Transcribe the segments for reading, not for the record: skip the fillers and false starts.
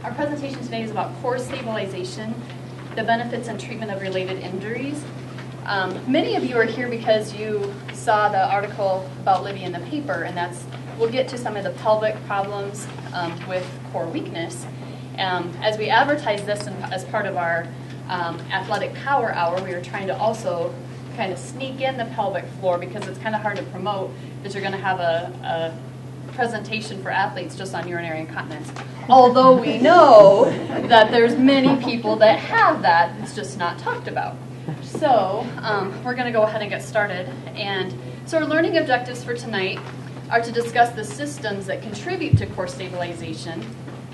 Our presentation today is about core stabilization, the benefits and treatment of related injuries. Many of you are here because you saw the article about Libby in the paper, and we'll get to some of the pelvic problems with core weakness. As we advertise this as part of our athletic power hour, we were trying to also kind of sneak in the pelvic floor because it's kind of hard to promote that you're going to have a presentation for athletes just on urinary incontinence. Although we know that there's many people that have that, it's just not talked about. So we're going to go ahead and get started. And so our learning objectives for tonight are to discuss the systems that contribute to core stabilization,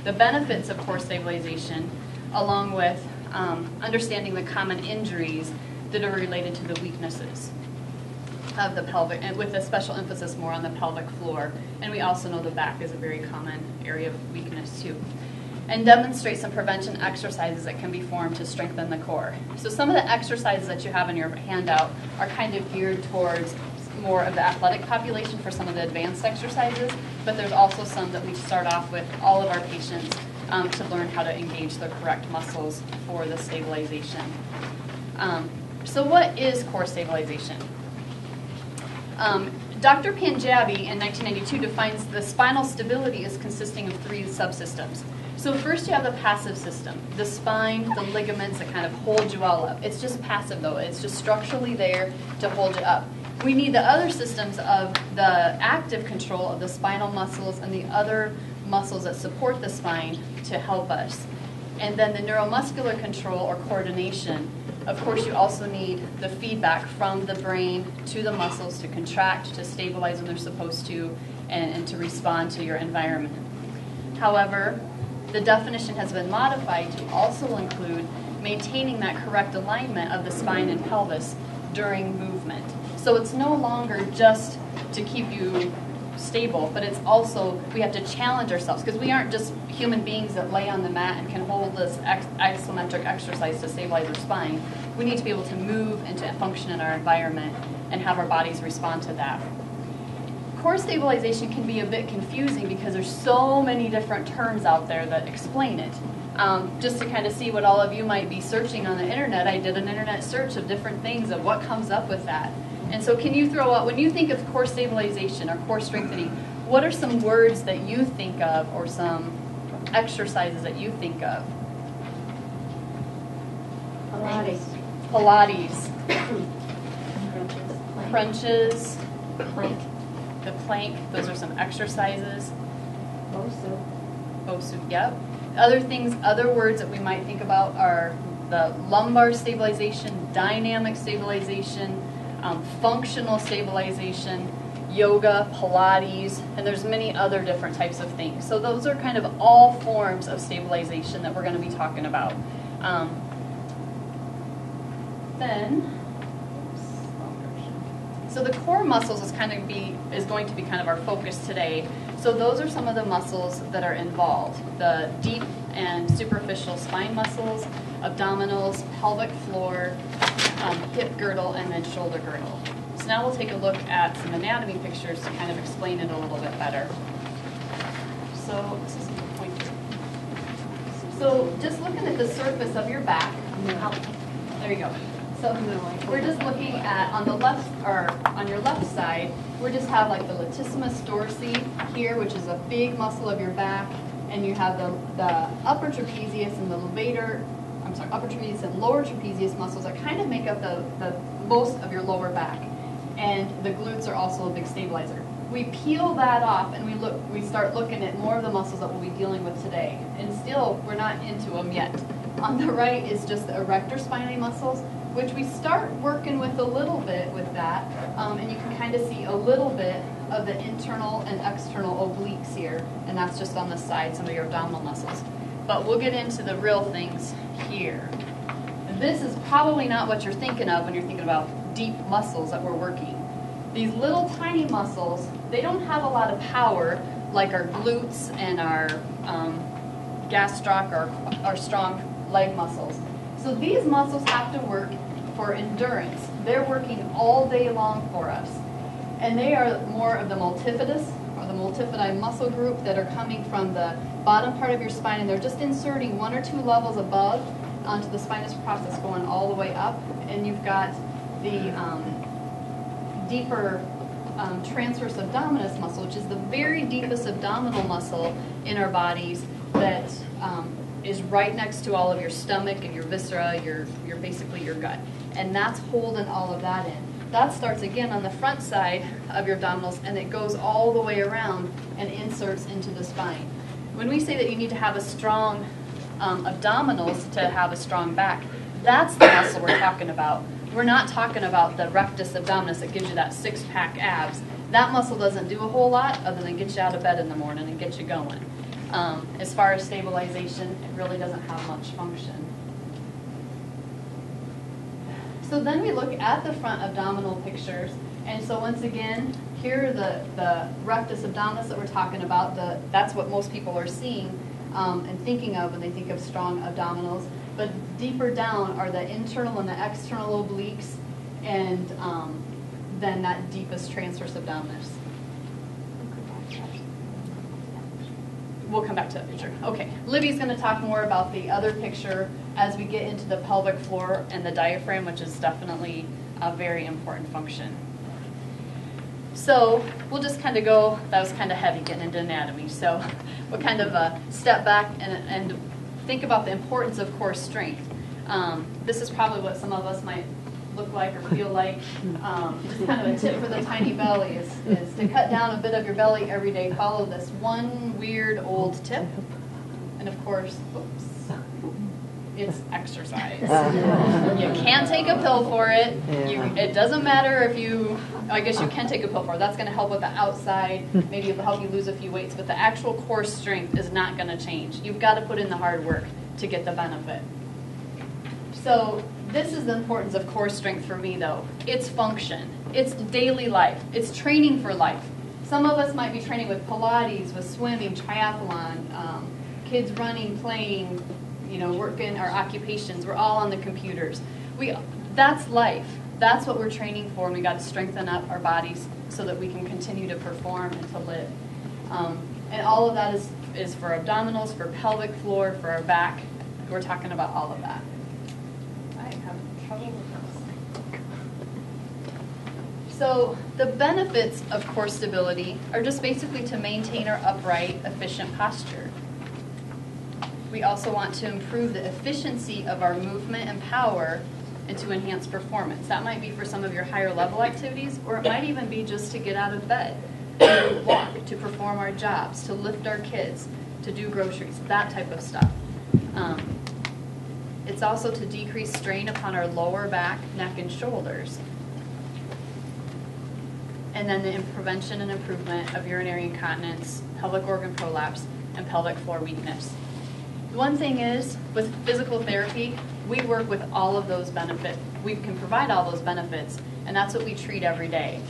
the benefits of core stabilization, along with understanding the common injuries that are related to the weaknesses of the pelvic, and with a special emphasis more on the pelvic floor. And we also know the back is a very common area of weakness too. And demonstrate some prevention exercises that can be formed to strengthen the core. So some of the exercises that you have in your handout are kind of geared towards more of the athletic population for some of the advanced exercises, but there's also some that we start off with all of our patients to learn how to engage the correct muscles for the stabilization. So what is core stabilization? Dr. Panjabi in 1992 defines the spinal stability as consisting of three subsystems. So first you have the passive system, the spine, the ligaments that kind of hold you all up. It's just passive though, it's just structurally there to hold you up. We need the other systems of the active control of the spinal muscles and the other muscles that support the spine to help us. And then the neuromuscular control or coordination. Of course, you also need the feedback from the brain to the muscles to contract, to stabilize when they're supposed to, and to respond to your environment. However, the definition has been modified to also include maintaining that correct alignment of the spine and pelvis during movement. So it's no longer just to keep you stable, but it's also, we have to challenge ourselves because we aren't just human beings that lay on the mat and can hold this isometric exercise to stabilize our spine. We need to be able to move and to function in our environment and have our bodies respond to that. Core stabilization can be a bit confusing because there's so many different terms out there that explain it. Just to kind of see what all of you might be searching on the internet, I did an internet search of different things of what comes up with that. And so can you throw out, when you think of core stabilization or core strengthening, what are some words that you think of or some exercises that you think of? Pilates. Crunches. Plank. The plank, those are some exercises. Bosu, yep. Other things, other words that we might think about are the lumbar stabilization, dynamic stabilization, functional stabilization, yoga, Pilates, and there's many other different types of things. So those are kind of all forms of stabilization that we're going to be talking about. So the core muscles is going to be kind of our focus today. So those are some of the muscles that are involved. The deep and superficial spine muscles, abdominals, pelvic floor, hip girdle, and then shoulder girdle. So now we'll take a look at some anatomy pictures to kind of explain it a little bit better. So this is the pointer. So just looking at the surface of your back, there you go. So we're just looking at on the left, or on your left side, we just have like the latissimus dorsi here, which is a big muscle of your back, and you have the upper trapezius and the upper trapezius and lower trapezius muscles that kind of make up the most of your lower back. And the glutes are also a big stabilizer. We peel that off and we start looking at more of the muscles that we'll be dealing with today. And still, we're not into them yet. On the right is just the erector spinae muscles, which we start working with a little bit with that. And you can kind of see a little bit of the internal and external obliques here. And that's just on the side, some of your abdominal muscles. But we'll get into the real things here. This is probably not what you're thinking of when you're thinking about deep muscles that we're working. These little tiny muscles, they don't have a lot of power like our glutes and our gastroc or our strong leg muscles. So these muscles have to work for endurance. They're working all day long for us. And they are more of the multifidus, or the multifidi muscle group that are coming from the bottom part of your spine, and they're just inserting 1 or 2 levels above onto the spinous process, going all the way up, and you've got the deeper transverse abdominis muscle, which is the very deepest abdominal muscle in our bodies that is right next to all of your stomach and your viscera, your basically your gut. And that's holding all of that in. That starts again on the front side of your abdominals, and it goes all the way around and inserts into the spine. When we say that you need to have a strong abdominals to have a strong back, that's the muscle we're talking about. We're not talking about the rectus abdominis that gives you that six-pack abs. That muscle doesn't do a whole lot other than get you out of bed in the morning and get you going. As far as stabilization, it really doesn't have much function. So then we look at the front abdominal pictures, and so once again, here are the rectus abdominis that we're talking about. That's what most people are seeing and thinking of when they think of strong abdominals. But deeper down are the internal and the external obliques, and then that deepest transverse abdominis. We'll come back to that picture. Okay, Libby's going to talk more about the other picture as we get into the pelvic floor and the diaphragm, which is definitely a very important function. So we'll just kind of go, that was kind of heavy getting into anatomy, so we'll kind of step back and think about the importance of core strength. This is probably what some of us might look like or feel like. Just kind of a tip for the tiny belly is to cut down a bit of your belly every day. Follow this one weird old tip. And of course, oops, it's exercise. You can't take a pill for it. It doesn't matter if you, I guess you can take a pill for it. That's going to help with the outside. Maybe it'll help you lose a few weights. But the actual core strength is not going to change. You've got to put in the hard work to get the benefit. So this is the importance of core strength for me, though. It's function. It's daily life. It's training for life. Some of us might be training with Pilates, with swimming, triathlon, kids running, playing, working our occupations. We're all on the computers. That's life. That's what we're training for, and we got to strengthen up our bodies so that we can continue to perform and to live. And all of that is for abdominals, for pelvic floor, for our back. We're talking about all of that. So the benefits of core stability are just basically to maintain our upright, efficient posture. We also want to improve the efficiency of our movement and power and to enhance performance. That might be for some of your higher level activities, or it might even be just to get out of bed, to walk, to perform our jobs, to lift our kids, to do groceries, that type of stuff. It's also to decrease strain upon our lower back, neck, and shoulders. And then the prevention and improvement of urinary incontinence, pelvic organ prolapse, and pelvic floor weakness. One thing is, with physical therapy, we work with all of those benefits. We can provide all those benefits, and that's what we treat every day.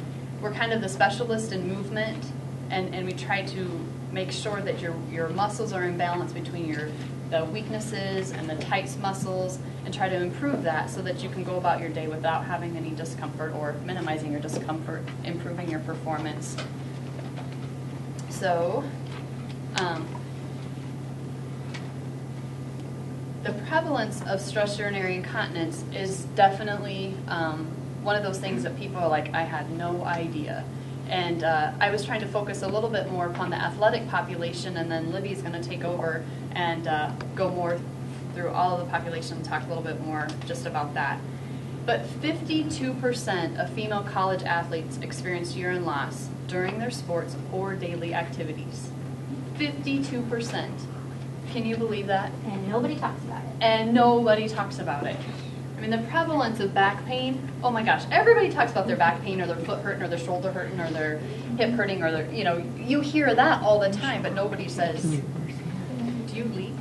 We're kind of the specialist in movement, and we try to make sure that your muscles are in balance between the weaknesses and the tight muscles, and try to improve that so that you can go about your day without having any discomfort or minimizing your discomfort, improving your performance. So, the prevalence of stress urinary incontinence is definitely one of those things that people are like, I had no idea. And I was trying to focus a little bit more upon the athletic population, and then Libby's going to take over and go more through all of the population and talk a little bit more just about that. But 52% of female college athletes experience urine loss during their sports or daily activities. 52%. Can you believe that? And nobody talks about it. And nobody talks about it. I mean, the prevalence of back pain, oh my gosh, everybody talks about their back pain or their foot hurting or their shoulder hurting or their hip hurting or their, you hear that all the time, but nobody says, do you leak?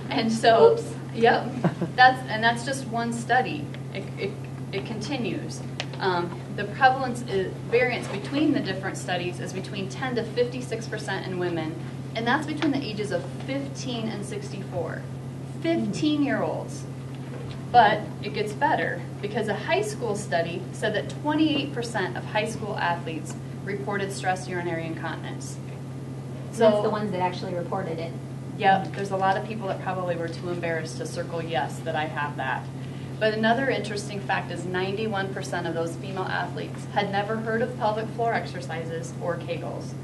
And so, oops. Yep, that's just one study. It continues. The prevalence variance between the different studies is between 10 to 56% in women, and that's between the ages of 15 and 64. 15-year-olds. But it gets better, because a high school study said that 28% of high school athletes reported stress urinary incontinence. So that's the ones that actually reported it. Yeah, there's a lot of people that probably were too embarrassed to circle yes that I have that. But another interesting fact is 91% of those female athletes had never heard of pelvic floor exercises or Kegels.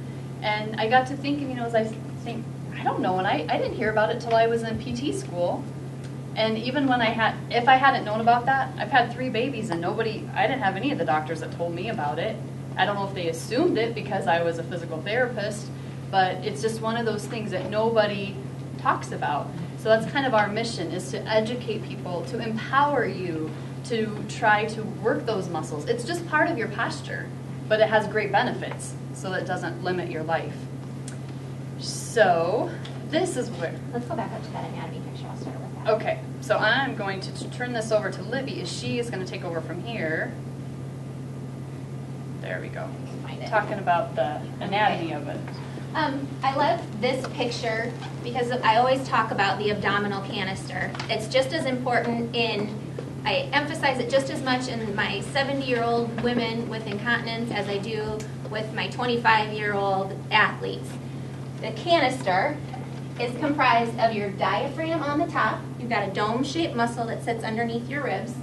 And I got to thinking, as I think, I don't know, and I didn't hear about it till I was in PT school. And even when if I hadn't known about that, I've had 3 babies and I didn't have any of the doctors that told me about it. I don't know if they assumed it because I was a physical therapist, but it's just one of those things that nobody talks about. So that's kind of our mission, is to educate people, to empower you to try to work those muscles. It's just part of your posture, but it has great benefits, so that it doesn't limit your life. So this is where... Let's go back up to that anatomy picture. I'll start with that. Okay, so I'm going to turn this over to Libby, as she is going to take over from here. There we go. Talking about the anatomy of it. I love this picture because I always talk about the abdominal canister. It's just as important I emphasize it just as much in my 70-year-old women with incontinence as I do with my 25-year-old athletes. The canister is comprised of your diaphragm on the top. You've got a dome-shaped muscle that sits underneath your ribs.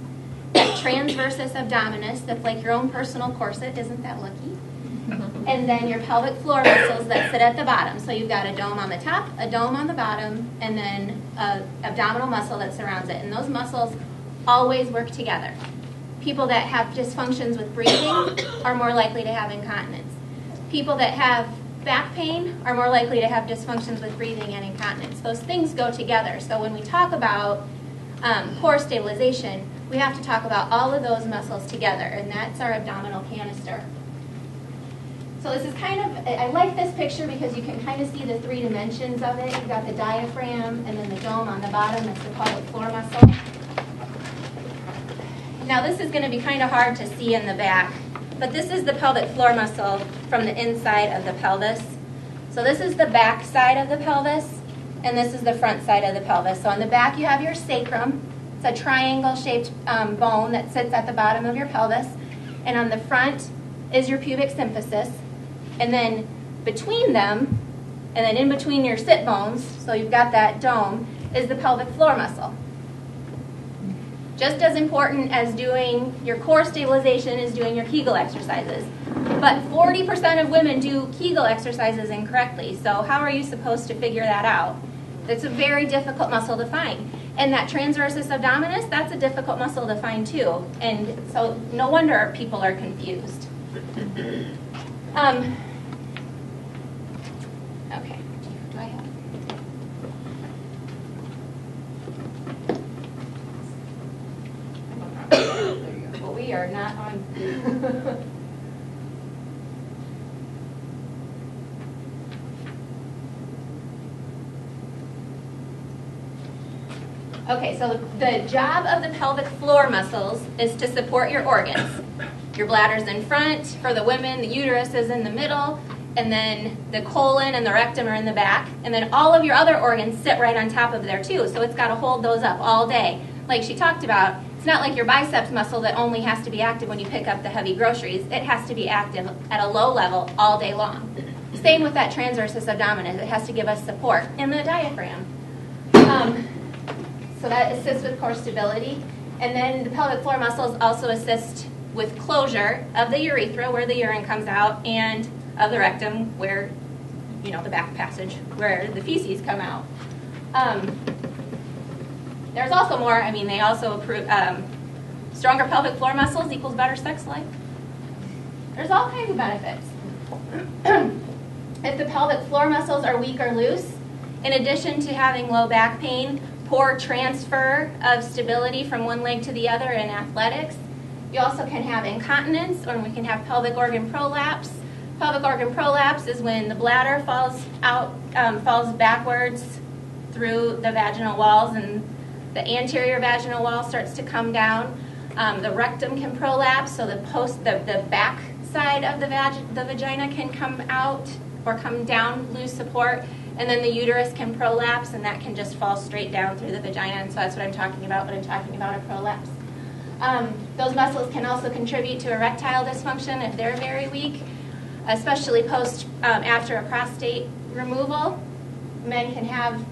That transversus abdominis, that's like your own personal corset. Isn't that lucky? And then your pelvic floor muscles that sit at the bottom. So you've got a dome on the top, a dome on the bottom, and then an abdominal muscle that surrounds it. And those muscles always work together. People that have dysfunctions with breathing are more likely to have incontinence. People that have back pain are more likely to have dysfunctions with breathing and incontinence. Those things go together. So when we talk about core stabilization, we have to talk about all of those muscles together, and that's our abdominal canister. So this is I like this picture because you can kind of see the 3 dimensions of it. You've got the diaphragm and then the dome on the bottom, that's the pelvic floor muscle. Now this is going to be kind of hard to see in the back, but this is the pelvic floor muscle from the inside of the pelvis. So this is the back side of the pelvis, and this is the front side of the pelvis. So on the back you have your sacrum. It's a triangle-shaped bone that sits at the bottom of your pelvis. And on the front is your pubic symphysis. And then between them, and then in between your sit bones, so you've got that dome, is the pelvic floor muscle. Just as important as doing your core stabilization is doing your Kegel exercises. But 40% of women do Kegel exercises incorrectly. So how are you supposed to figure that out? It's a very difficult muscle to find. And that transversus abdominis, that's a difficult muscle to find too. And so no wonder people are confused. Okay, do I have? Well, we are not on. Okay, so the job of the pelvic floor muscles is to support your organs. Your bladder's in front. For the women, the uterus is in the middle, and then the colon and the rectum are in the back, and then all of your other organs sit right on top of there too, so it's got to hold those up all day. Like she talked about, it's not like your biceps muscle that only has to be active when you pick up the heavy groceries. It has to be active at a low level all day long. Same with that transversus abdominis. It has to give us support in the diaphragm. So that assists with core stability. And then the pelvic floor muscles also assist with closure of the urethra, where the urine comes out, and of the rectum, where, the back passage, where the feces come out. There's also more, they also approve, stronger pelvic floor muscles equals better sex life. There's all kinds of benefits. If the pelvic floor muscles are weak or loose, in addition to having low back pain, poor transfer of stability from one leg to the other in athletics, you also can have incontinence, or we can have pelvic organ prolapse. Pelvic organ prolapse is when the bladder falls backwards through the vaginal walls, and the anterior vaginal wall starts to come down. The rectum can prolapse, so the back side of the vagina can come out or come down, lose support. And then the uterus can prolapse, and that can just fall straight down through the vagina. And so that's what I'm talking about when I'm talking about a prolapse. Those muscles can also contribute to erectile dysfunction if they're very weak, especially after a prostate removal, men can have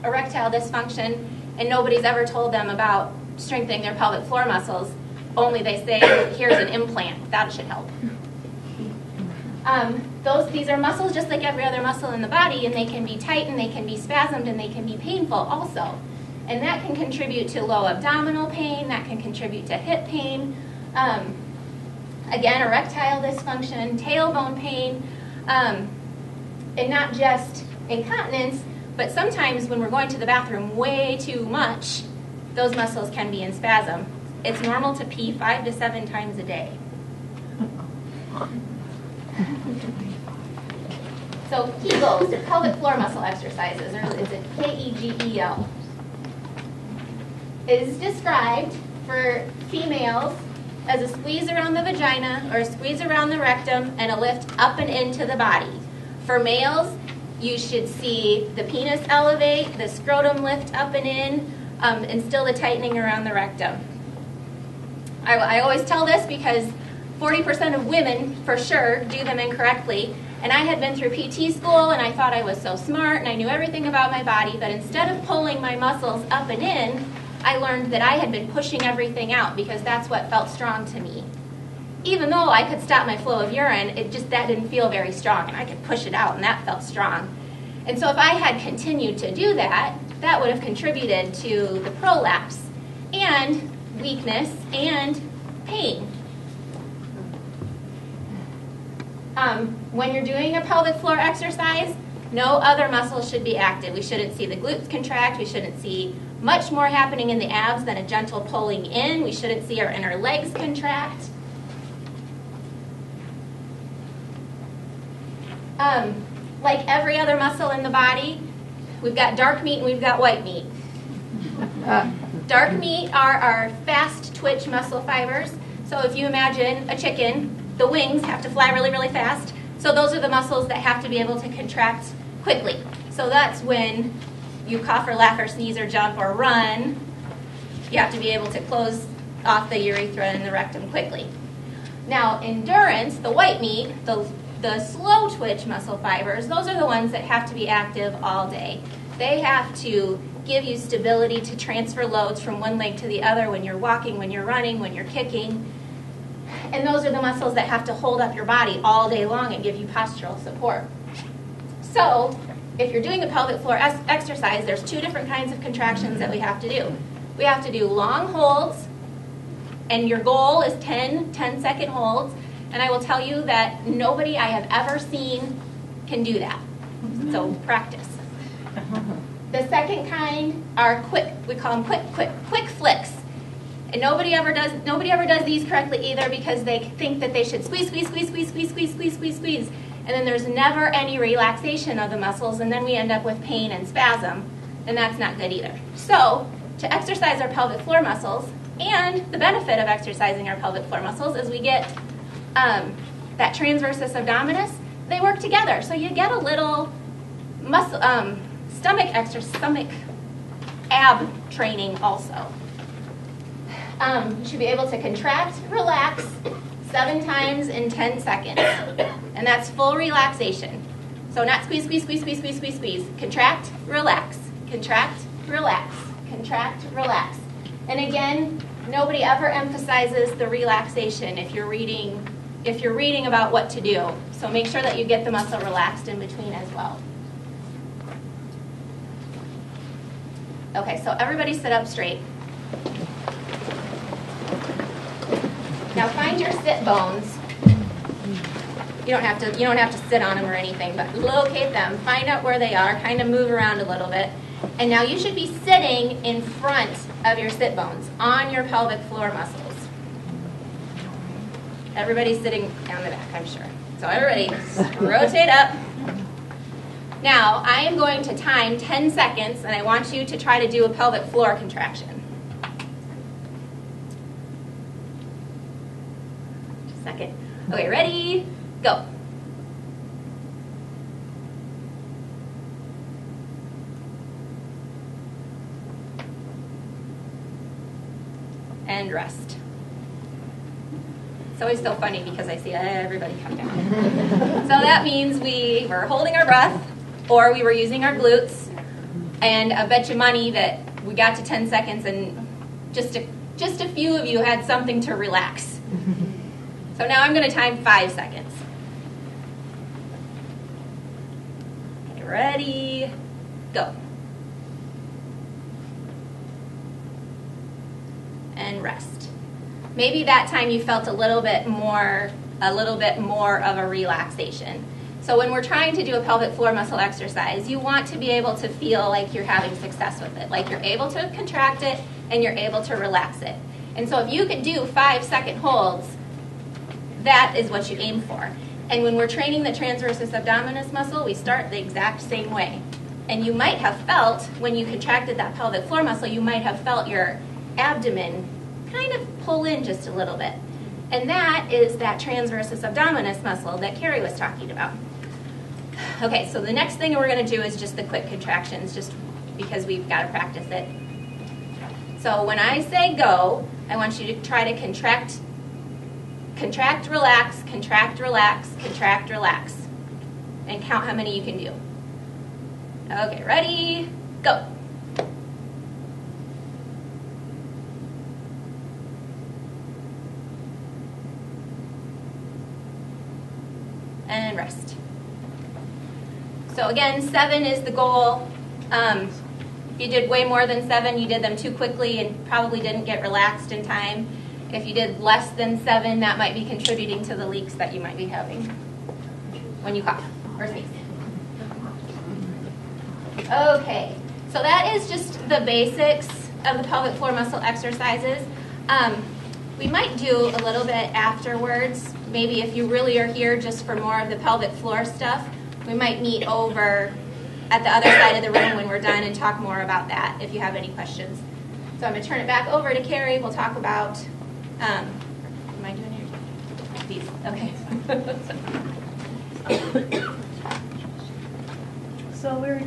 erectile dysfunction, and nobody's ever told them about strengthening their pelvic floor muscles. Only they say, here's an implant. That should help. These are muscles just like every other muscle in the body, and they can be tight, and they can be spasmed, and they can be painful also. And that can contribute to low abdominal pain. That can contribute to hip pain. Again, erectile dysfunction, tailbone pain, and not just incontinence, but sometimes when we're going to the bathroom way too much, those muscles can be in spasm. It's normal to pee 5 to 7 times a day. So Kegels, or pelvic floor muscle exercises, or is it K-E-G-E-L? It is described for females as a squeeze around the vagina or a squeeze around the rectum and a lift up and into the body. For males, you should see the penis elevate, the scrotum lift up and in, and still the tightening around the rectum. I always tell this because 40% of women, for sure, do them incorrectly. And I had been through PT school, and I thought I was so smart, and I knew everything about my body, but instead of pulling my muscles up and in, I learned that I had been pushing everything out because that's what felt strong to me. Even though I could stop my flow of urine, that didn't feel very strong, and I could push it out, and that felt strong. And so if I had continued to do that, that would have contributed to the prolapse and weakness and pain. When you're doing a pelvic floor exercise, no other muscles should be active. We shouldn't see the glutes contract. We shouldn't see much more happening in the abs than a gentle pulling in. We shouldn't see our inner legs contract. Like every other muscle in the body, we've got dark meat and we've got white meat. Dark meat are our fast twitch muscle fibers. So if you imagine a chicken, the wings have to fly really, really fast. So those are the muscles that have to be able to contract quickly. So that's when you cough or laugh or sneeze or jump or run, you have to be able to close off the urethra and the rectum quickly. Now, endurance, the white meat, the slow twitch muscle fibers, those are the ones that have to be active all day. They have to give you stability to transfer loads from one leg to the other when you're walking, when you're running, when you're kicking. And those are the muscles that have to hold up your body all day long and give you postural support. So, if you're doing a pelvic floor exercise, there's 2 different kinds of contractions that we have to do. We have to do long holds, and your goal is 10-second holds. And I will tell you that nobody I have ever seen can do that. So practice. The second kind are quick. We call them quick flicks. And nobody ever does these correctly either because they think that they should squeeze. And then there's never any relaxation of the muscles, and then we end up with pain and spasm, and that's not good either. So, to exercise our pelvic floor muscles, and the benefit of exercising our pelvic floor muscles is we get that transversus abdominis, they work together. So you get a little muscle, stomach ab training also. You should be able to contract, relax 7 times in 10 seconds. And that's full relaxation. So not squeeze. Contract, relax. Contract, relax. Contract, relax. And again, nobody ever emphasizes the relaxation if you're reading about what to do. So make sure that you get the muscle relaxed in between as well. Okay, so everybody sit up straight. Now find your sit bones. You don't have to sit on them or anything, but locate them, find out where they are, kind of move around a little bit. And now you should be sitting in front of your sit bones, on your pelvic floor muscles. Everybody's sitting on the back, I'm sure. So everybody, rotate up. Now, I am going to time 10 seconds, and I want you to try to do a pelvic floor contraction. Just a second. Okay, ready? Go. And rest. It's always so funny because I see everybody come down. So that means we're holding our breath, or we were using our glutes, and I bet you money that we got to 10 seconds and just a few of you had something to relax. So now I'm going to time 5 seconds. Okay, ready, go. And rest. Maybe that time you felt a little bit more of a relaxation. So when we're trying to do a pelvic floor muscle exercise, you want to be able to feel like you're having success with it, like you're able to contract it and you're able to relax it. And so if you can do 5-second holds, that is what you aim for. And when we're training the transversus abdominis muscle, we start the exact same way. And you might have felt, when you contracted that pelvic floor muscle, you might have felt your abdomen kind of pull in just a little bit. And that is that transversus abdominis muscle that Kari was talking about. Okay, so the next thing we're going to do is just the quick contractions, just because we've got to practice it. So when I say go, I want you to try to contract, relax, contract, relax, contract, relax, and count how many you can do. Okay, ready, go. And rest. So again, 7 is the goal. If you did way more than 7, you did them too quickly and probably didn't get relaxed in time. If you did less than 7, that might be contributing to the leaks that you might be having when you cough or sneeze. Okay, so that is just the basics of the pelvic floor muscle exercises. We might do a little bit afterwards. Maybe if you really are here just for more of the pelvic floor stuff, we might meet over at the other side of the room when we're done and talk more about that if you have any questions. So I'm going to turn it back over to Kari. We'll talk about, am I doing it? These, okay. So we're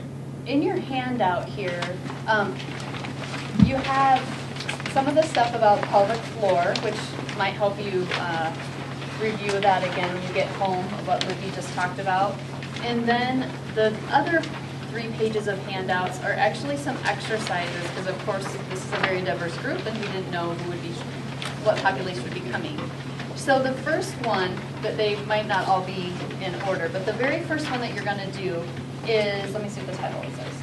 in your handout here. You have some of the stuff about pelvic floor, which might help you review that again when you get home, of what Libby just talked about. And then the other 3 pages of handouts are actually some exercises, because of course this is a very diverse group and we didn't know who would be, what population would be coming. So the first one, that they might not all be in order, but the very first one that you're going to do is, let me see what the title says,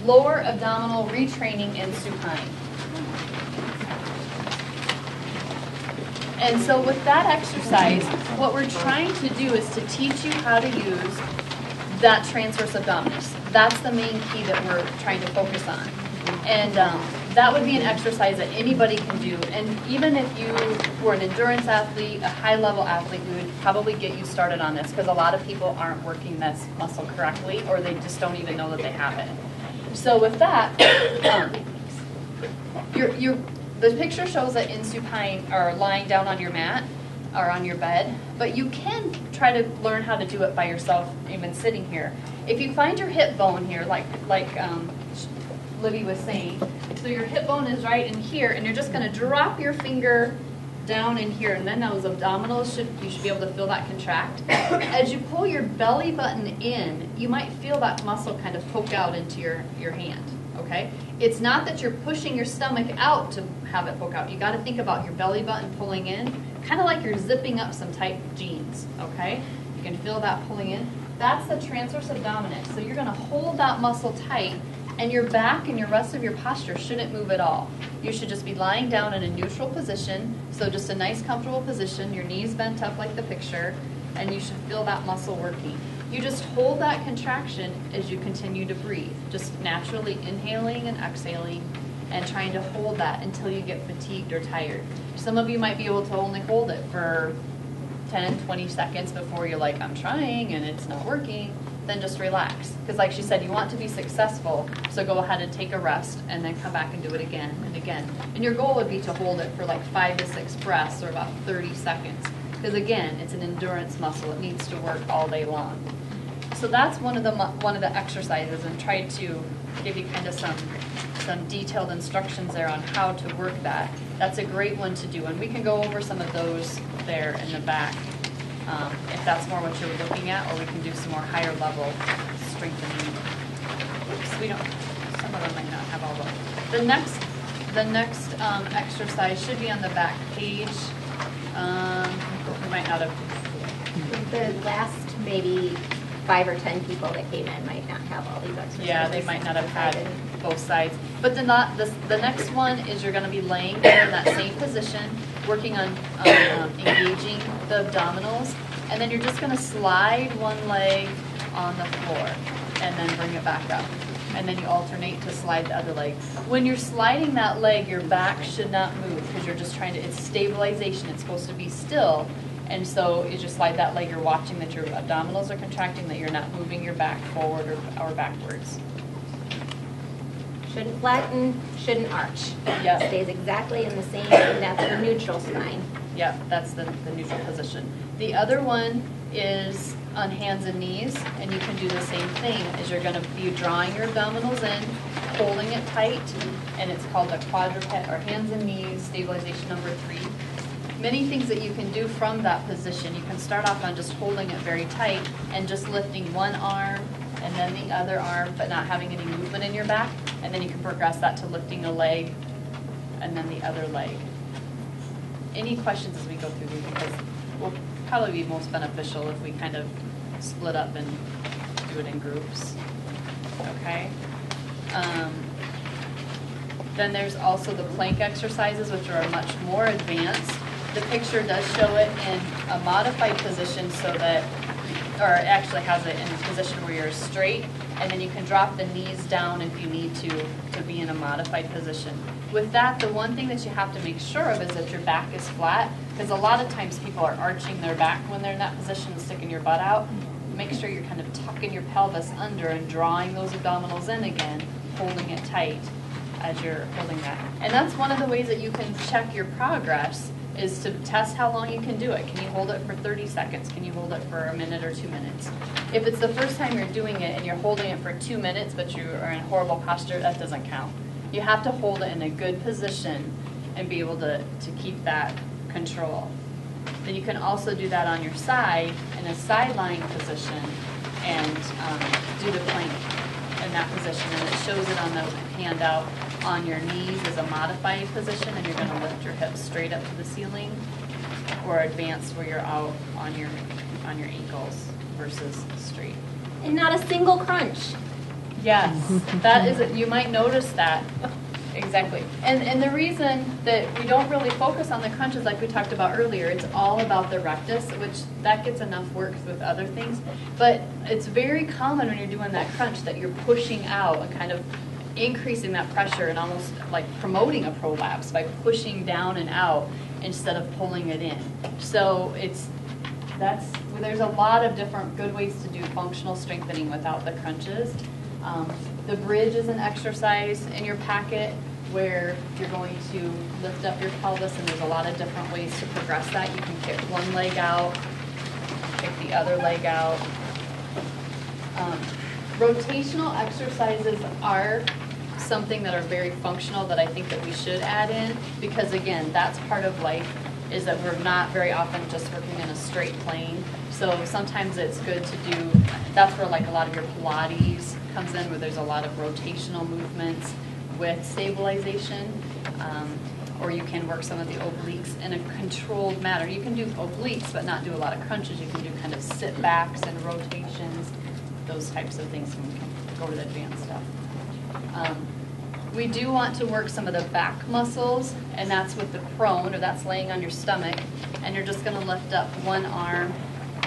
Lower Abdominal Retraining in Supine. And so with that exercise, what we're trying to do is to teach you how to use that transverse abdominis. That's the main key that we're trying to focus on. And that would be an exercise that anybody can do. And even if you were an endurance athlete, a high-level athlete, we would probably get you started on this, because a lot of people aren't working this muscle correctly, or they just don't even know that they have it. So with that, the picture shows that in supine, or lying down on your mat or on your bed, but you can try to learn how to do it by yourself, even sitting here. If you find your hip bone here, like Libby was saying, so your hip bone is right in here, and you're just going to drop your finger down in here, and then those abdominals, you should be able to feel that contract. As you pull your belly button in, you might feel that muscle kind of poke out into your hand. Okay? It's not that you're pushing your stomach out to have it poke out. You got to think about your belly button pulling in, kind of like you're zipping up some tight jeans. Okay? You can feel that pulling in. That's the transverse abdominis. So you're going to hold that muscle tight, and your back and your rest of your posture shouldn't move at all. You should just be lying down in a neutral position, so just a nice comfortable position, your knees bent up like the picture, and you should feel that muscle working. You just hold that contraction as you continue to breathe, just naturally inhaling and exhaling and trying to hold that until you get fatigued or tired. Some of you might be able to only hold it for 10, 20 seconds before you're like, I'm trying and it's not working. Then just relax. Because like she said, you want to be successful, so go ahead and take a rest and then come back and do it again and again. And your goal would be to hold it for like 5 to 6 breaths or about 30 seconds. Because again, it's an endurance muscle. It needs to work all day long. So that's one of the exercises, and try to give you kind of some detailed instructions there on how to work that. That's a great one to do, and we can go over some of those there in the back. if that's more what you're looking at, or we can do some more higher level strengthening. Oops, we don't, some of them might not have all the. The next exercise should be on the back page. We might not have. The last maybe 5 or 10 people that came in might not have all these exercises. Yeah, they might not have had both sides. But the next one is you're going to be laying there in that same position, working on engaging the abdominals, and then you're just going to slide one leg on the floor and then bring it back up. And then you alternate to slide the other leg. When you're sliding that leg, your back should not move because you're just trying to, it's stabilization. It's supposed to be still. And so you just slide that leg, you're watching that your abdominals are contracting, that you're not moving your back forward or backwards. Shouldn't flatten, shouldn't arch. Yep. Stays exactly in the same, and that's your neutral spine. Yep, that's the neutral position. The other one is on hands and knees, and you can do the same thing, is you're going to be drawing your abdominals in, holding it tight, and it's called the quadruped, or hands and knees, stabilization number 3. Many things that you can do from that position. You can start off on just holding it very tight and just lifting one arm and then the other arm, but not having any movement in your back. And then you can progress that to lifting a leg and then the other leg. Any questions as we go through these? Because will probably be most beneficial if we kind of split up and do it in groups. Okay. Then there's also the plank exercises, which are much more advanced. The picture does show it in a modified position so that, or it actually has it in a position where you're straight, and then you can drop the knees down if you need to be in a modified position. With that, the one thing that you have to make sure of is that your back is flat, because a lot of times people are arching their back when they're in that position and sticking your butt out. Make sure you're kind of tucking your pelvis under and drawing those abdominals in again, holding it tight as you're holding that. And that's one of the ways that you can check your progress, is to test how long you can do it. Can you hold it for 30 seconds? Can you hold it for a minute or 2 minutes? If it's the first time you're doing it and you're holding it for 2 minutes but you are in horrible posture, that doesn't count. You have to hold it in a good position and be able to keep that control. Then you can also do that on your side in a side lying position and do the plank in that position. And it shows it on the handout. On your knees is a modified position, and you're going to lift your hips straight up to the ceiling, or advanced where you're out on your ankles versus straight. And not a single crunch. Yes, that is it. You might notice that. Exactly. And the reason that we don't really focus on the crunches like we talked about earlier, it's all about the rectus, which that gets enough work with other things. But it's very common when you're doing that crunch that you're pushing out and kind of increasing that pressure and almost like promoting a prolapse by pushing down and out instead of pulling it in. So there's a lot of different good ways to do functional strengthening without the crunches. The bridge is an exercise in your packet where you're going to lift up your pelvis, and there's a lot of different ways to progress that. You can kick one leg out, kick the other leg out. Rotational exercises are something that are very functional that I think that we should add in, because again, that's part of life, is that we're not very often just working in a straight plane. So sometimes it's good to do, that's where like a lot of your Pilates comes in, where there's a lot of rotational movements with stabilization. Or you can work some of the obliques in a controlled manner. You can do obliques but not do a lot of crunches. You can do kind of sit backs and rotations, those types of things, and we can go to the advanced stuff. We do want to work some of the back muscles, and that's with the prone, or that's laying on your stomach, and you're just going to lift up one arm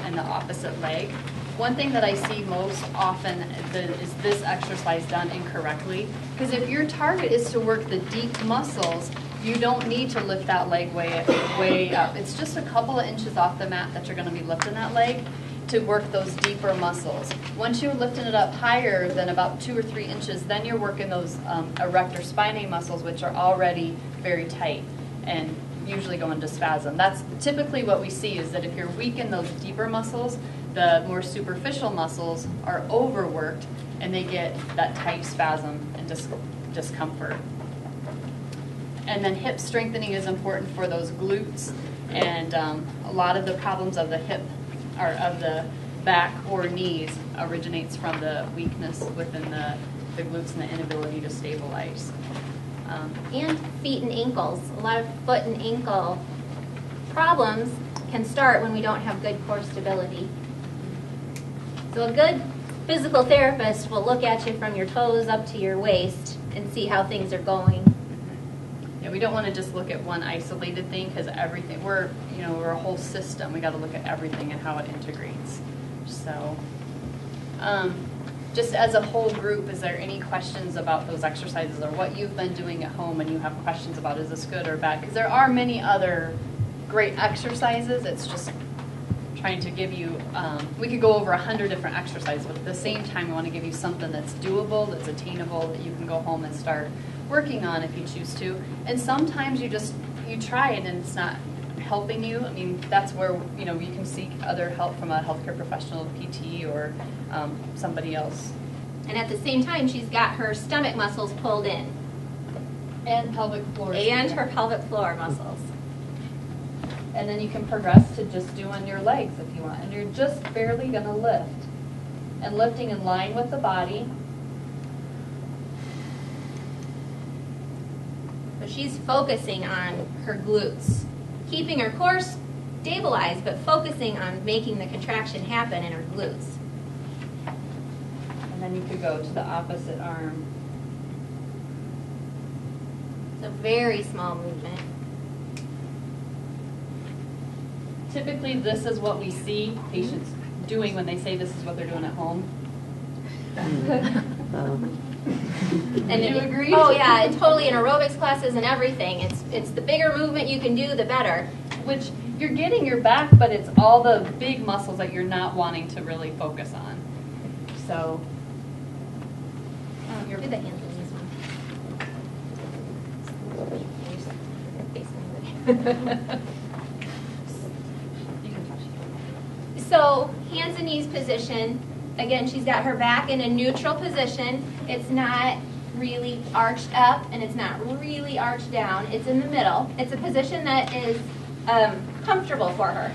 and the opposite leg. One thing that I see most often is this exercise done incorrectly, because if your target is to work the deep muscles, you don't need to lift that leg way up. It's just a couple of inches off the mat that you're going to be lifting that leg to work those deeper muscles. Once you're lifting it up higher than about 2 or 3 inches, then you're working those erector spinae muscles, which are already very tight and usually go into spasm. That's typically what we see, is that if you're weak in those deeper muscles, the more superficial muscles are overworked and they get that tight spasm and discomfort. And then hip strengthening is important for those glutes, and a lot of the problems of the hip or of the back or knees originates from the weakness within the glutes and the inability to stabilize. And feet and ankles. A lot of foot and ankle problems can start when we don't have good core stability. So a good physical therapist will look at you from your toes up to your waist and see how things are going. Yeah, we don't want to just look at one isolated thing because everything, we're a whole system. We got to look at everything and how it integrates. So, just as a whole group, is there any questions about those exercises or what you've been doing at home and you have questions about, is this good or bad? Because there are many other great exercises. It's just trying to give you, we could go over 100 different exercises, but at the same time, we want to give you something that's doable, that's attainable, that you can go home and start working on if you choose to. And sometimes you try it and it's not helping you. I mean, that's where, you can seek other help from a healthcare professional, PT, or somebody else. And at the same time, she's got her stomach muscles pulled in. And pelvic floor. And her pelvic floor muscles. And then you can progress to just doing your legs if you want. And you're just barely going to lift. And lifting in line with the body. So she's focusing on her glutes. Keeping her core stabilized, but focusing on making the contraction happen in her glutes. And then you could go to the opposite arm. It's a very small movement. Typically, this is what we see patients doing when they say this is what they're doing at home. And do you agree? Oh yeah, and totally in aerobics classes and everything. It's the bigger movement you can do, the better. Which you're getting your back, but it's all the big muscles that you're not wanting to really focus on. So, Do the hands in this one. you can touch it. So hands and knees position. Again, she's got her back in a neutral position. It's not really arched up and it's not really arched down. It's in the middle. It's a position that is comfortable for her.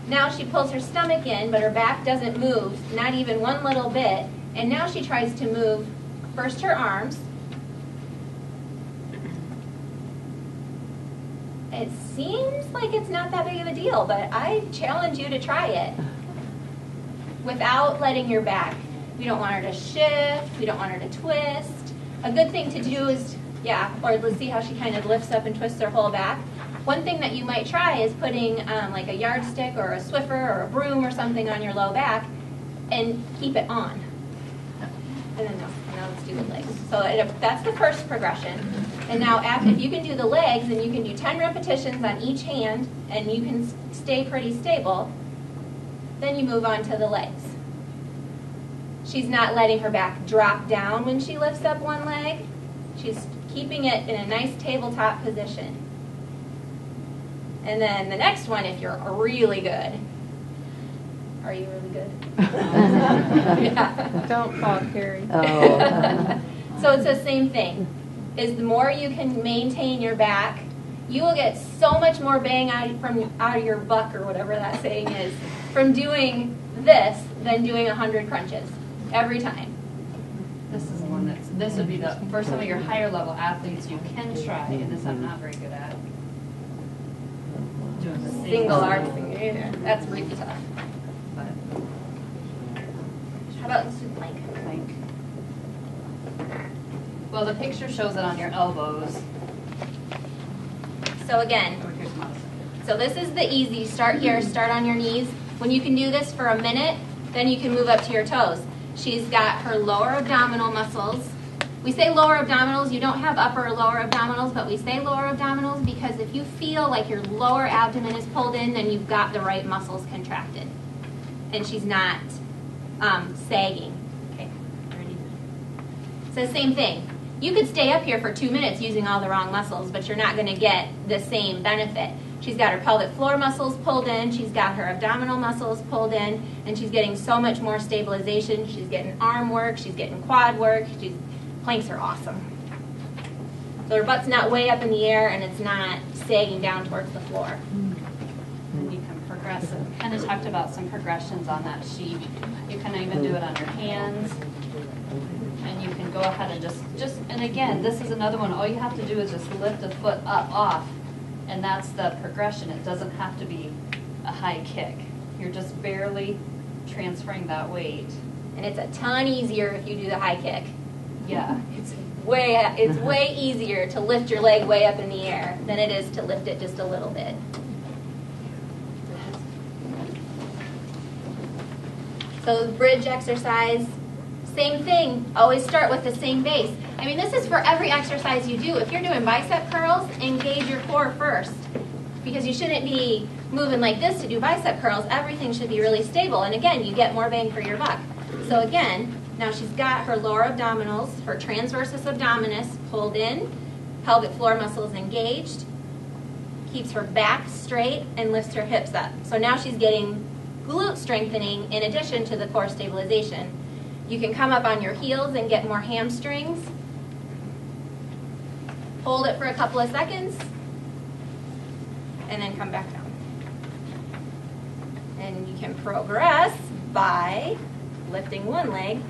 Now she pulls her stomach in, but her back doesn't move, not even one little bit. And now she tries to move first her arms. It seems like it's not that big of a deal, but I challenge you to try it without letting your back. We don't want her to shift. We don't want her to twist. A good thing to do is, or let's see how she kind of lifts up and twists her whole back. One thing that you might try is putting like a yardstick or a Swiffer or a broom or something on your low back and keep it on. And then now let's do the legs. So that's the first progression. And now if you can do the legs and you can do 10 repetitions on each hand and you can stay pretty stable, then you move on to the legs. She's not letting her back drop down when she lifts up one leg. She's keeping it in a nice tabletop position. And then the next one, if you're really good. Are you really good? Yeah. Don't fall, Kari. Oh. So it's the same thing. Is the more you can maintain your back, you will get so much more bang out of your buck, or whatever that saying is, from doing this than doing 100 crunches every time. This is the one this would be for some of your higher level athletes you can try, and this I'm not very good at. Doing the Single arm thing. Yeah, that's really tough. But How about the plank? plank. Well, the picture shows it on your elbows. So again, Or here's my so this is the easy. Start here, start on your knees. When you can do this for a minute, then you can move up to your toes. She's got her lower abdominal muscles. We say lower abdominals. You don't have upper or lower abdominals, but we say lower abdominals because if you feel like your lower abdomen is pulled in, then you've got the right muscles contracted. And she's not sagging. Okay, ready? So same thing. You could stay up here for 2 minutes using all the wrong muscles, but you're not going to get the same benefit. She's got her pelvic floor muscles pulled in, she's got her abdominal muscles pulled in, and she's getting so much more stabilization. She's getting arm work, she's getting quad work. Planks are awesome. So her butt's not way up in the air and it's not sagging down towards the floor. And you can progress progress, kind of talked about some progressions on that sheet. You can even do it on your hands. And you can go ahead and and again, this is another one. All you have to do is just lift a foot up, off, and that's the progression. It doesn't have to be a high kick. You're just barely transferring that weight. And it's a ton easier if you do the high kick. Yeah. It's way easier to lift your leg way up in the air than it is to lift it just a little bit. So the bridge exercise, same thing. Always start with the same base. I mean, this is for every exercise you do. If you're doing bicep curls, engage your core first, because you shouldn't be moving like this to do bicep curls. Everything should be really stable. And again, you get more bang for your buck. So again, now she's got her lower abdominals, her transversus abdominis pulled in, pelvic floor muscles engaged, keeps her back straight, and lifts her hips up. So now she's getting glute strengthening in addition to the core stabilization. You can come up on your heels and get more hamstrings. Hold it for a couple of seconds, and then come back down. And you can progress by lifting one leg,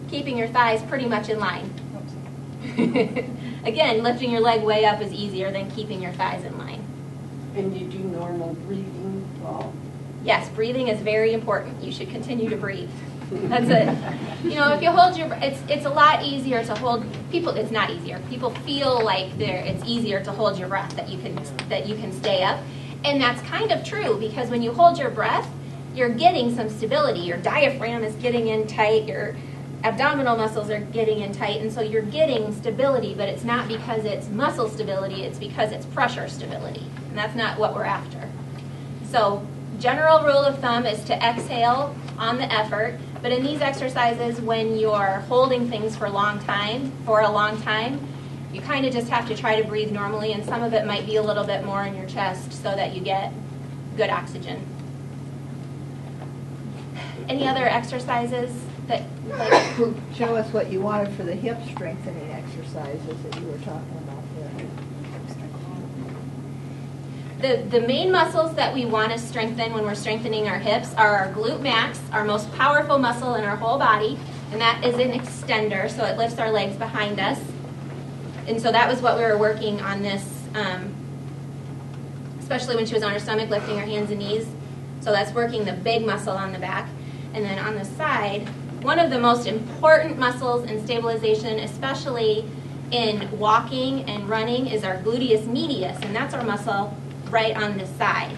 keeping your thighs pretty much in line. Again, lifting your leg way up is easier than keeping your thighs in line. And you do normal breathing? Well, yes, breathing is very important. You should continue to breathe. That's it. You know, if you hold your, it's a lot easier to hold. People, it's not easier. People feel like it's easier to hold your breath, that you can stay up, and that's kind of true, because when you hold your breath, you're getting some stability. Your diaphragm is getting in tight. Your abdominal muscles are getting in tight, and so you're getting stability. But it's not because it's muscle stability. It's because it's pressure stability, and that's not what we're after. So, general rule of thumb is to exhale on the effort. But in these exercises, when you're holding things for a long time, you kind of just have to try to breathe normally, and some of it might be a little bit more in your chest so that you get good oxygen. Any other exercises that you'd like to show us what you wanted for the hip strengthening exercises that you were talking about there? The main muscles that we want to strengthen when we're strengthening our hips are our glute max, our most powerful muscle in our whole body, and that is an extender, so it lifts our legs behind us. And so that was what we were working on this, especially when she was on her stomach, lifting her hands and knees. So that's working the big muscle on the back. And then on the side, one of the most important muscles in stabilization, especially in walking and running, is our gluteus medius, and that's our muscle right on this side.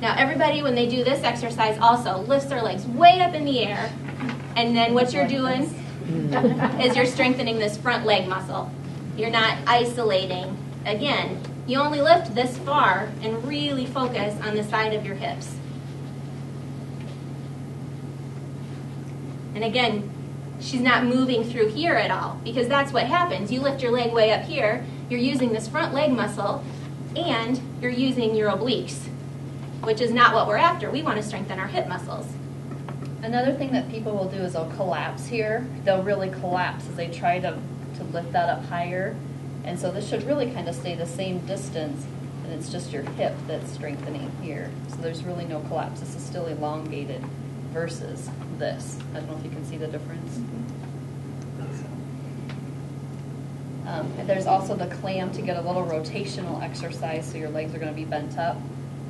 Now everybody, when they do this exercise, also lifts their legs way up in the air, and then what you're doing is you're strengthening this front leg muscle. You're not isolating. Again, you only lift this far and really focus on the side of your hips. And again, she's not moving through here at all, because that's what happens. You lift your leg way up here, you're using this front leg muscle, and you're using your obliques, which is not what we're after. We want to strengthen our hip muscles. Another thing that people will do is they'll collapse here. They'll really collapse as they try to lift that up higher. And so this should really kind of stay the same distance, and it's just your hip that's strengthening here. So there's really no collapse. This is still elongated versus this. I don't know if you can see the difference. And there's also the clam to get a little rotational exercise, so your legs are going to be bent up,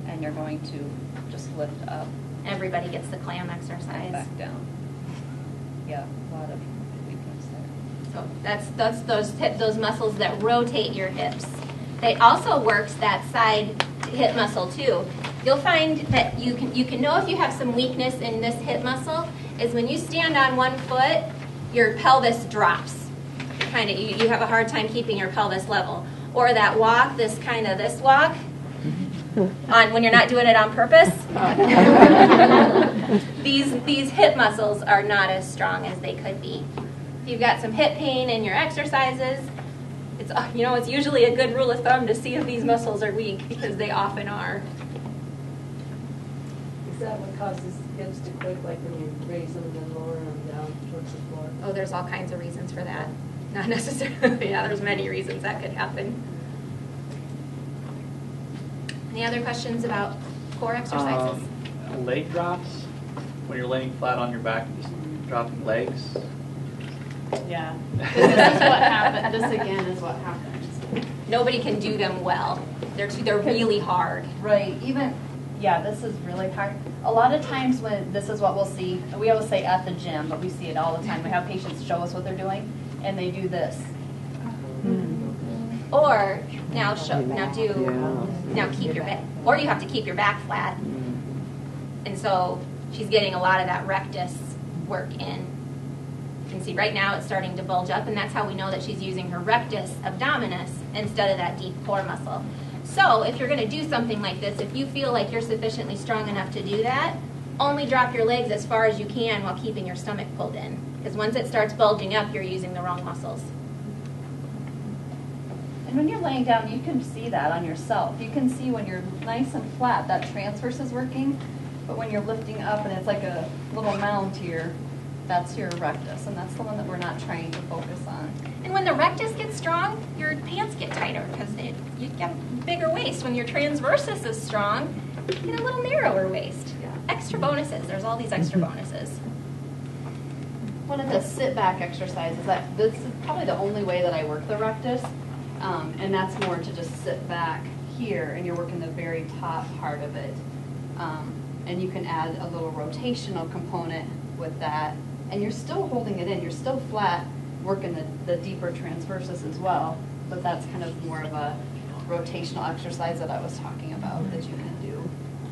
and you're going to just lift up. Everybody gets the clam exercise. Back down. Yeah, a lot of weakness there. So that's those muscles that rotate your hips. It also works that side hip muscle too. You'll find that you can know if you have some weakness in this hip muscle is when you stand on one foot, your pelvis drops. You have a hard time keeping your pelvis level. Or that walk, this walk, when you're not doing it on purpose. These hip muscles are not as strong as they could be. If you've got some hip pain in your exercises, it's usually a good rule of thumb to see if these muscles are weak, because they often are. is that what causes hips to quit, like when you raise them and then lower them down towards the floor? Oh, there's all kinds of reasons for that. Not necessarily. Yeah, there's many reasons that could happen. Any other questions about core exercises? Leg drops. When you're laying flat on your back, just dropping legs. Yeah. This is what happened. This again is what happens. Nobody can do them well. They're really hard. Right. Even, yeah, this is really hard. A lot of times when this is what we'll see, we always say at the gym, but we see it all the time. We have patients show us what they're doing, and they do this. Or now keep your back, or you have to keep your back flat. And so she's getting a lot of that rectus work in. You can see right now it's starting to bulge up, and that's how we know that she's using her rectus abdominis instead of that deep core muscle. So if you're going to do something like this, if you feel like you're sufficiently strong enough to do that, only drop your legs as far as you can while keeping your stomach pulled in. Because once it starts bulging up, you're using the wrong muscles. And when you're laying down, you can see that on yourself. You can see when you're nice and flat, that transverse is working. But when you're lifting up and it's like a little mound here, that's your rectus. And that's the one that we're not trying to focus on. And when the rectus gets strong, your pants get tighter because you get a bigger waist. When your transversus is strong, you get a little narrower waist. Extra bonuses. There's all these extra bonuses. One of the sit-back exercises, this is probably the only way that I work the rectus, and that's more to just sit back here, and you're working the very top part of it. And you can add a little rotational component with that, and you're still holding it in. You're still flat, working the deeper transversus as well, but that's kind of more of a rotational exercise that I was talking about that you can do.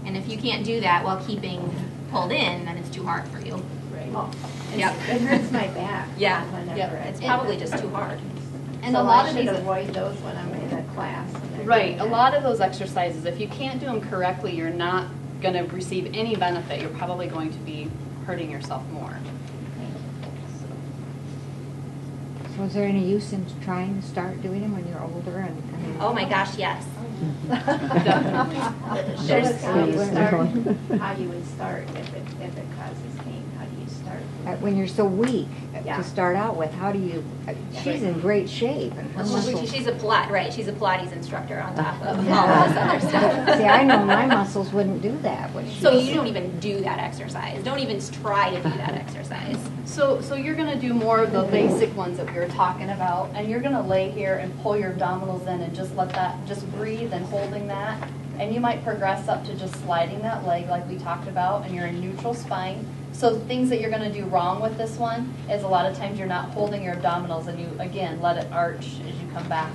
And if you can't do that while keeping pulled in, then it's too hard for you. Right. Oh, Yep. it hurts my back. Yeah. Whenever Yep. It's probably just too hard. And so a lot I of should these avoid those when I'm in a class. and they're Right, doing a that. lot of those exercises, if you can't do them correctly, you're not going to receive any benefit. You're probably going to be hurting yourself more. So is there any use in trying to start doing them when you're older? And I mean, Oh my gosh, yes. Definitely. There's how you There's- how you would start if it causes pain. How do you start? when you're so weak Yeah. to start out with, how do you? She's in great shape, and her muscles. She's a She's a Pilates instructor on top of Yeah. all of this other stuff. See, I know my muscles wouldn't do that. But So she's- you don't even do that exercise. Don't even try to do that exercise. So you're going to do more of the basic ones that we were talking about, and you're going to lay here and pull your abdominals in and just let that, just breathe and holding that. And you might progress up to just sliding that leg like we talked about, and you're in neutral spine. So things that you're going to do wrong with this one is a lot of times you're not holding your abdominals, and you, again, let it arch as you come back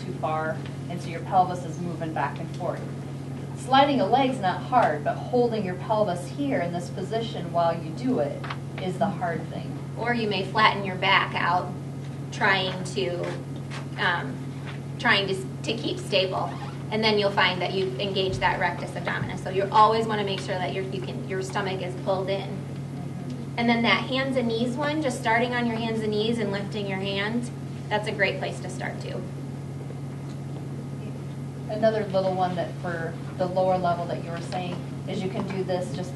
too far, and so your pelvis is moving back and forth. Sliding a leg's not hard, but holding your pelvis here in this position while you do it is the hard thing. Or you may flatten your back out, trying to keep stable, and then you'll find that you've engaged that rectus abdominis. So you always want to make sure that your stomach is pulled in. And then that hands and knees one, just starting on your hands and knees and lifting your hands, that's a great place to start too. Another little one that for the lower level that you were saying is you can do this just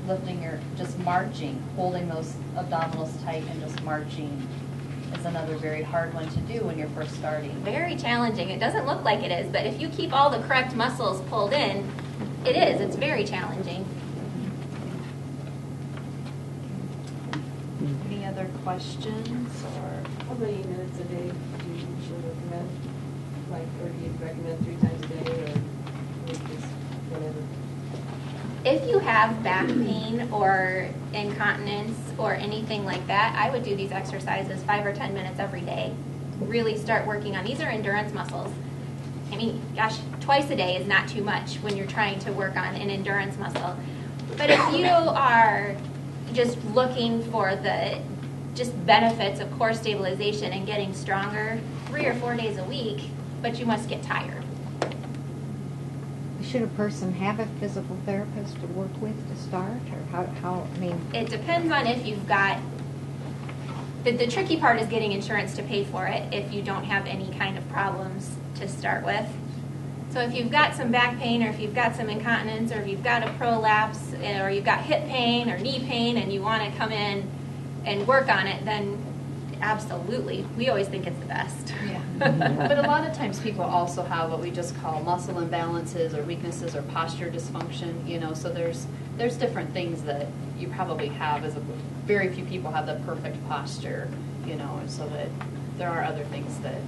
just marching, holding those abdominals tight and just marching is another very hard one to do when you're first starting. Very challenging. It doesn't look like it is, but if you keep all the correct muscles pulled in, it is. It's very challenging. Any other questions or? How many minutes a day do you usually recommend? Like, or do you recommend 3 times a day, or just whatever? If you have back pain or incontinence or anything like that, I would do these exercises 5 or 10 minutes every day. Really start working on, these are endurance muscles. I mean, gosh, twice a day is not too much when you're trying to work on an endurance muscle. But if you are just looking for the benefits of core stabilization and getting stronger 3 or 4 days a week, but you must get tired. Should a person have a physical therapist to work with to start, or how? I mean, It depends on if you've got, the tricky part is getting insurance to pay for it if you don't have any kind of problems to start with. So if you've got some back pain, or if you've got some incontinence, or if you've got a prolapse, or you've got hip pain or knee pain and you want to come in and work on it, then absolutely. We always think it's the best. Yeah. But a lot of times people also have what we just call muscle imbalances or weaknesses or posture dysfunction, you know, so there's different things that you probably have very few people have the perfect posture, you know, and so that there are other things that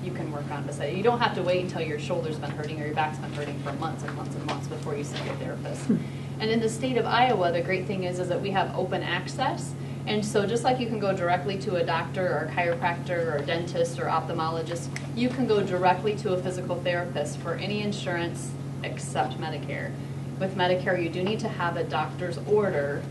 you can work on beside. You don't have to wait until your shoulder's been hurting or your back's been hurting for months and months and months before you see a therapist. And in the state of Iowa, the great thing is that we have open access. And so just like you can go directly to a doctor or a chiropractor or a dentist or ophthalmologist, you can go directly to a physical therapist for any insurance except Medicare. With Medicare, you do need to have a doctor's order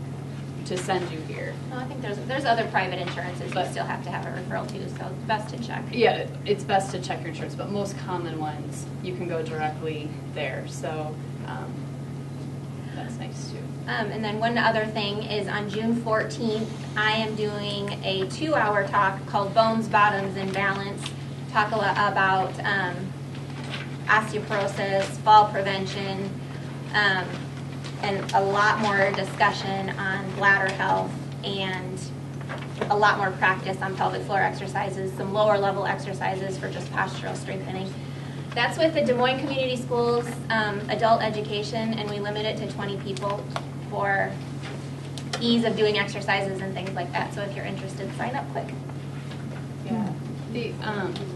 to send you here. Well, I think there's other private insurances you still have to have a referral to, so it's best to check. Yeah, it's best to check your insurance, but most common ones, you can go directly there. So that's nice too. And then one other thing is on June 14th, I am doing a 2-hour talk called Bones, Bottoms, and Balance. Talk a lot about osteoporosis, fall prevention, and a lot more discussion on bladder health and a lot more practice on pelvic floor exercises, some lower level exercises for just postural strengthening. That's with the Des Moines Community Schools adult education, and we limit it to 20 people for ease of doing exercises and things like that. So if you're interested, sign up quick. Yeah.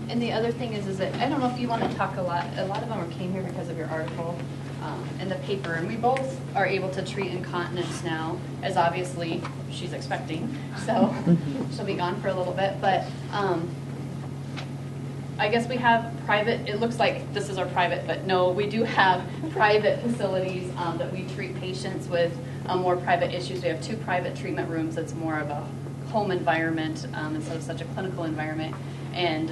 And the other thing is that I don't know if you want to talk a lot of them came here because of your article in the paper, and we both are able to treat incontinence now, as obviously she's expecting, so she'll be gone for a little bit, but I guess we have private, it looks like this is our private, but no, we do have private facilities that we treat patients with more private issues. We have 2 private treatment rooms that's more of a home environment instead of such a clinical environment. And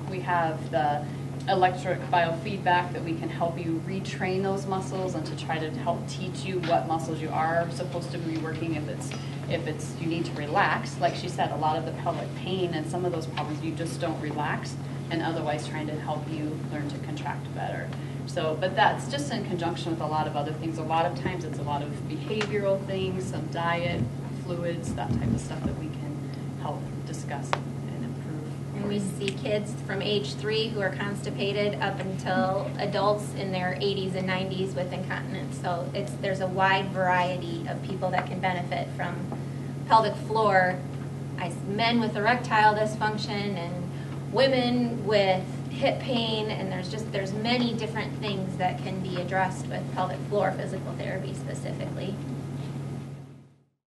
we have the electric biofeedback that we can help you retrain those muscles and to try to help teach you what muscles you are supposed to be working if it's you need to relax. Like she said, a lot of the pelvic pain and some of those problems you just don't relax, and otherwise trying to help you learn to contract better. So, but that's just in conjunction with a lot of other things. A lot of times it's a lot of behavioral things, some diet, fluids, that type of stuff that we can help discuss and improve. And we see kids from age 3 who are constipated up until adults in their 80s and 90s with incontinence. So there's a wide variety of people that can benefit from pelvic floor. Men with erectile dysfunction and women with hip pain, and there's many different things that can be addressed with pelvic floor physical therapy specifically.